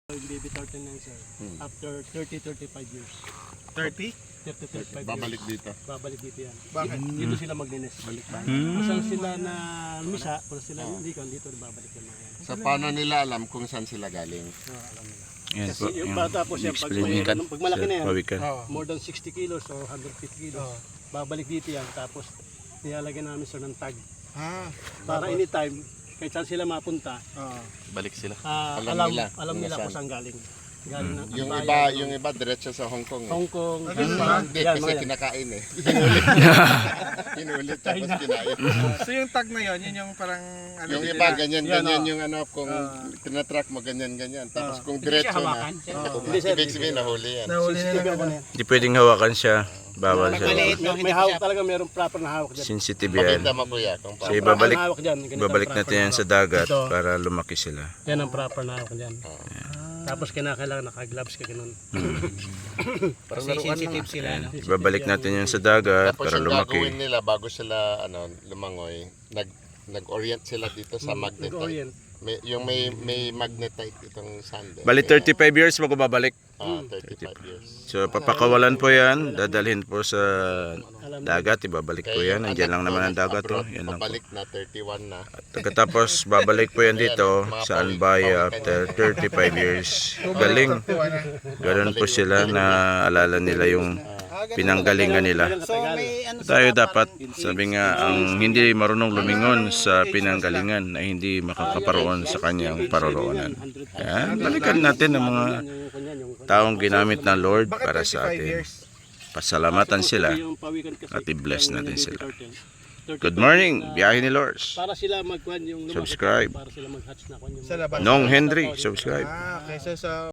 Yung baby turtle na yun, sir. After 30-35 years. 30? 30-35 Babalik years. dito. Babalik dito yan. Bakit? Dito sila magnines. Balik ba? Kung saan sila na misa, kung sila hindi ko, dito babalik yung mga yan. Sa paano nila alam kung saan sila galing? Alam nila. Yan Kasi po, yung bata po siya, pag, pag malaki na yan, pawikan. more than 60 kilos or 150 kilos, babalik dito yan. Tapos nilalagyan namin sir ng tag. Para anytime, kahit saan sila mapunta, Balik sila. alam nila kung saan galing. Galing ng Yung bayan, iba, yung iba diretso sa Hong Kong. Hong Kong, Hindi, yan, kasi mga yan. kinakain eh. Inulit tapos kinain. So yung tag na yun, yun yung parang ano Yung din iba, nila. ganyan-ganyan yung ano, kung tinatrack mo ganyan-ganyan. Tapos kung diretso na, Hindi, sir, ibig sabihin nahuli yan. Nahuli na CCTV lang. ako na yan. Hindi pwedeng hawakan siya. Bawal siya. May hawak talaga, mayroong proper na hawak dyan. Sensitive yan. Pakita mo kuya kung So paano. ibabalik, Hawak dyan, ganito ang ibabalik proper natin na yan sa hawak. dagat Ito. para lumaki sila. Yan ang proper na hawak dyan. Tapos kinakailangan naka-gloves ka ganun. Kasi sensitive sila. No? Ibabalik natin yan sa dagat Tapos para yung gagawin lumaki. nila bago sila lumangoy, nag-orient sila dito sa magnetite. Nag-orient. May magnetite itong sand. Bali 35 years bago babalik. 35 years. So papakawalan po yan, dadalhin po sa dagat, ibabalik po yan. Nandiyan lang naman ang dagat. Yan lang po. Pabalik na 31 na. Pagkatapos babalik po yan dito sa Albay after 35 years. Galing. Ganun po sila na alala nila yung pinanggalingan nila. So may ano Tayo dapat, sabi nga, ang hindi marunong lumingon sa pinanggalingan ay hindi makakaparoon sa kanyang paroroonan. Yan, balikan natin ang mga taong ginamit ng Lord para sa atin. Pasalamatan sila at i-bless natin sila. Good morning, biyahe ni Lors. Para sila magkuhan yung lumaki, Subscribe. para sila mag-hatch na kuhan yung sa labas. Nong Henry, subscribe. Kaysa sa